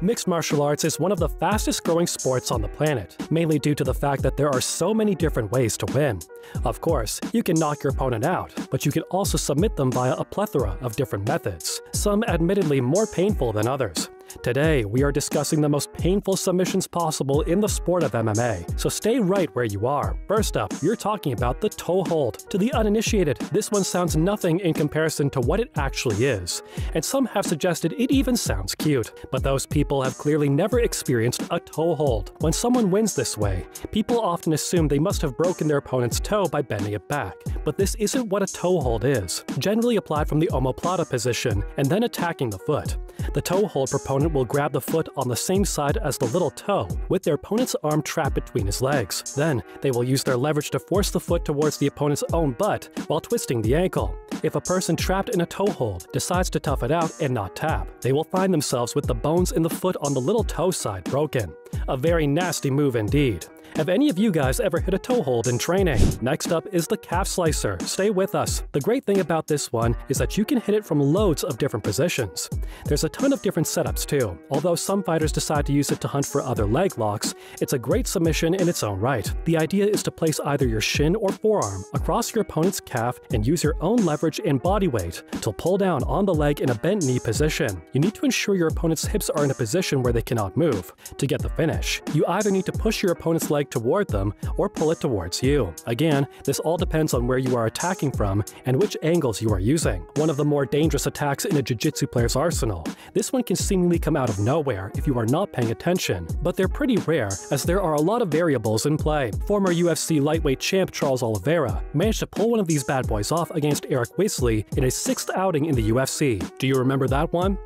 Mixed martial arts is one of the fastest growing sports on the planet, mainly due to the fact that there are so many different ways to win. Of course, you can knock your opponent out, but you can also submit them via a plethora of different methods, some admittedly more painful than others. Today, we are discussing the most painful submissions possible in the sport of MMA, so stay right where you are. First up, you're talking about the toe hold. To the uninitiated, this one sounds nothing in comparison to what it actually is, and some have suggested it even sounds cute. But those people have clearly never experienced a toe hold. When someone wins this way, people often assume they must have broken their opponent's toe by bending it back, but this isn't what a toe hold is. Generally applied from the Omoplata position and then attacking the foot. The toe hold proponent will grab the foot on the same side as the little toe, with their opponent's arm trapped between his legs. Then, they will use their leverage to force the foot towards the opponent's own butt while twisting the ankle. If a person trapped in a toe hold decides to tough it out and not tap, they will find themselves with the bones in the foot on the little toe side broken. A very nasty move indeed. Have any of you guys ever hit a toe hold in training? Next up is the calf slicer. Stay with us. The great thing about this one is that you can hit it from loads of different positions. There's a ton of different setups too. Although some fighters decide to use it to hunt for other leg locks, it's a great submission in its own right. The idea is to place either your shin or forearm across your opponent's calf and use your own leverage and body weight to pull down on the leg in a bent knee position. You need to ensure your opponent's hips are in a position where they cannot move. To get the finish, you either need to push your opponent's leg toward them or pull it towards you. Again, this all depends on where you are attacking from and which angles you are using. One of the more dangerous attacks in a jiu-jitsu player's arsenal. This one can seemingly come out of nowhere if you are not paying attention, but they're pretty rare as there are a lot of variables in play. Former UFC lightweight champ Charles Oliveira managed to pull one of these bad boys off against Eric Wesley in his 6th outing in the UFC. Do you remember that one?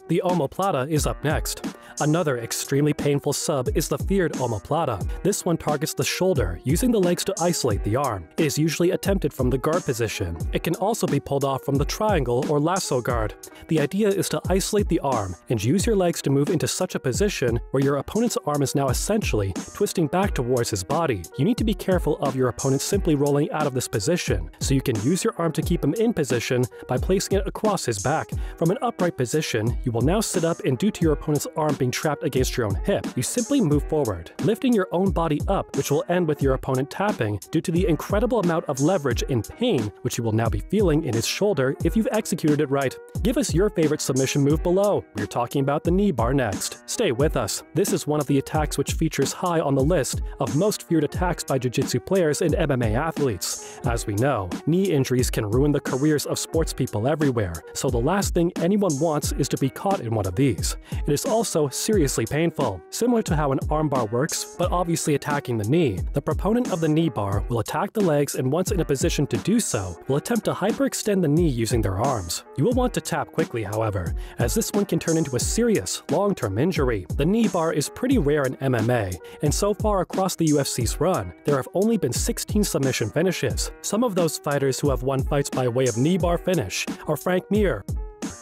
The Omoplata is up next. Another extremely painful sub is the feared Omoplata. This one targets the shoulder, using the legs to isolate the arm. It is usually attempted from the guard position. It can also be pulled off from the triangle or lasso guard. The idea is to isolate the arm and use your legs to move into such a position where your opponent's arm is now essentially twisting back towards his body. You need to be careful of your opponent simply rolling out of this position, so you can use your arm to keep him in position by placing it across his back. From an upright position, you will now sit up, and due to your opponent's arm being trapped against your own hip, you simply move forward, lifting your own body up, which will end with your opponent tapping due to the incredible amount of leverage and pain which you will now be feeling in his shoulder if you've executed it right. Give us your favorite submission move below. We're talking about the Kneebar next. Stay with us. This is one of the attacks which features high on the list of most feared attacks by jiu-jitsu players and MMA athletes. As we know, knee injuries can ruin the careers of sports people everywhere, so the last thing anyone wants is to be caught in one of these. It is also seriously painful. Similar to how an armbar works, but obviously attacking the knee, the proponent of the Kneebar will attack the legs, and once in a position to do so, will attempt to hyperextend the knee using their arms. You will want to tap quickly, however, as this one can turn into a serious, long-term injury. The Kneebar is pretty rare in MMA, and so far across the UFC's run, there have only been 16 submission finishes. Some of those fighters who have won fights by way of Kneebar finish are Frank Mir,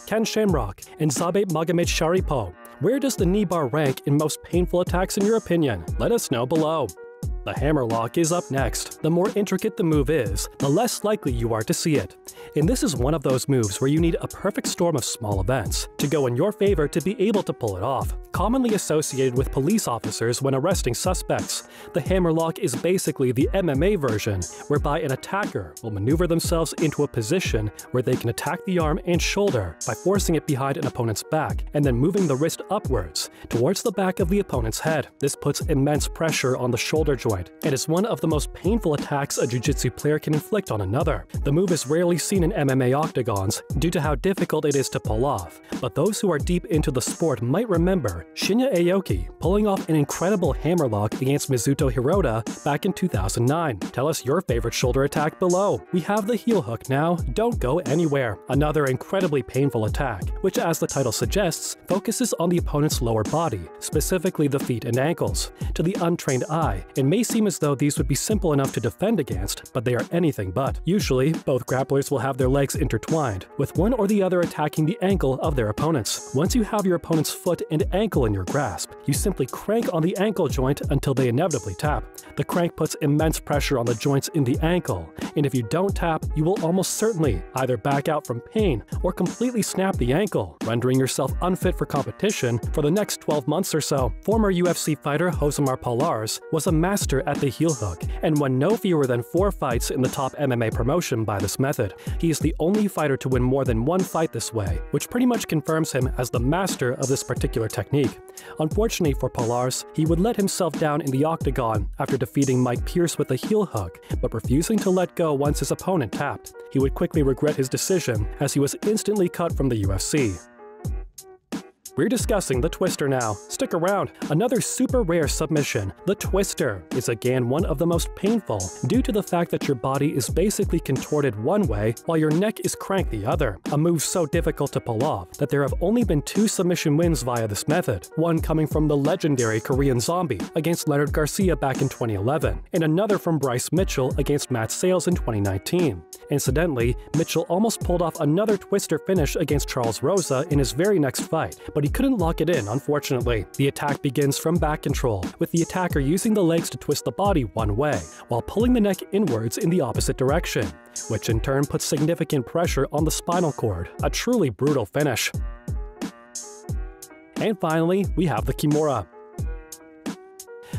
Ken Shamrock, and Zabit Magomed Sharipov. Where does the Kneebar rank in most painful attacks in your opinion? Let us know below. The Hammerlock is up next. The more intricate the move is, the less likely you are to see it. And this is one of those moves where you need a perfect storm of small events to go in your favor to be able to pull it off. Commonly associated with police officers when arresting suspects, the Hammerlock is basically the MMA version, whereby an attacker will maneuver themselves into a position where they can attack the arm and shoulder by forcing it behind an opponent's back and then moving the wrist upwards towards the back of the opponent's head. This puts immense pressure on the shoulder joint and is one of the most painful attacks a jiu-jitsu player can inflict on another. The move is rarely seen in MMA octagons due to how difficult it is to pull off, but those who are deep into the sport might remember Shinya Aoki pulling off an incredible hammerlock against Mizuto Hirota back in 2009. Tell us your favorite shoulder attack below. We have the heel hook now. Don't go anywhere. Another incredibly painful attack, which, as the title suggests, focuses on the opponent's lower body, specifically the feet and ankles. To the untrained eye, it may may seem as though these would be simple enough to defend against, but they are anything but. Usually, both grapplers will have their legs intertwined, with one or the other attacking the ankle of their opponents. Once you have your opponent's foot and ankle in your grasp, you simply crank on the ankle joint until they inevitably tap. The crank puts immense pressure on the joints in the ankle, and if you don't tap, you will almost certainly either back out from pain or completely snap the ankle, rendering yourself unfit for competition for the next 12 months or so. Former UFC fighter Josemar Palars was a master at the heel hook and won no fewer than 4 fights in the top MMA promotion by this method. He is the only fighter to win more than 1 fight this way, which pretty much confirms him as the master of this particular technique. Unfortunately for Palars, he would let himself down in the octagon after defeating Mike Pierce with a heel hook, but refusing to let go once his opponent tapped. He would quickly regret his decision, as he was instantly cut from the UFC. We're discussing the Twister now. Stick around. Another super rare submission, the Twister, is again one of the most painful due to the fact that your body is basically contorted one way while your neck is cranked the other, a move so difficult to pull off that there have only been 2 submission wins via this method, one coming from the legendary Korean Zombie against Leonard Garcia back in 2011, and another from Bryce Mitchell against Matt Sales in 2019. Incidentally, Mitchell almost pulled off another Twister finish against Charles Rosa in his very next fight, but he couldn't lock it in, unfortunately. The attack begins from back control, with the attacker using the legs to twist the body one way, while pulling the neck inwards in the opposite direction, which in turn puts significant pressure on the spinal cord. A truly brutal finish. And finally, we have the Kimura.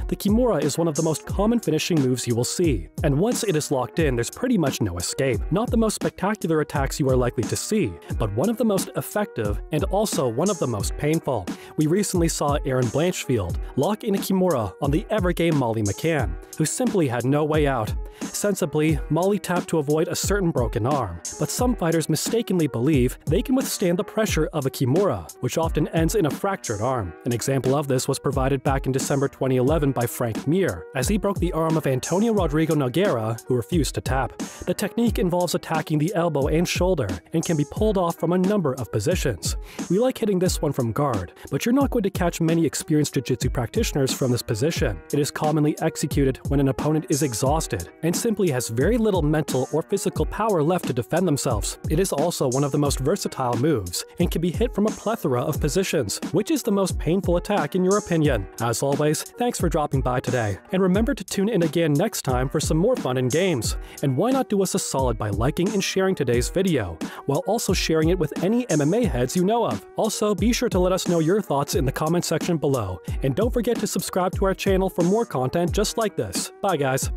The Kimura is one of the most common finishing moves you will see, and once it is locked in, there's pretty much no escape. Not the most spectacular attacks you are likely to see, but one of the most effective and also one of the most painful. We recently saw Aaron Blanchfield lock in a Kimura on the ever-game Molly McCann, who simply had no way out. Sensibly, Molly tapped to avoid a certain broken arm, but some fighters mistakenly believe they can withstand the pressure of a Kimura, which often ends in a fractured arm. An example of this was provided back in December 2011 by Frank Mir, as he broke the arm of Antonio Rodrigo Nogueira, who refused to tap. The technique involves attacking the elbow and shoulder, and can be pulled off from a number of positions. We like hitting this one from guard, but you're not going to catch many experienced jiu-jitsu practitioners from this position. It is commonly executed when an opponent is exhausted, and simply has very little mental or physical power left to defend themselves. It is also one of the most versatile moves, and can be hit from a plethora of positions. Which is the most painful attack in your opinion? As always, thanks for dropping by today, and remember to tune in again next time for some more fun and games. And why not do us a solid by liking and sharing today's video, while also sharing it with any MMA heads you know of. Also, be sure to let us know your thoughts in the comment section below, and don't forget to subscribe to our channel for more content just like this. Bye guys.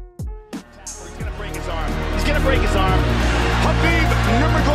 He's gonna break his arm. He's gonna break his arm. Habib Nurmagomedov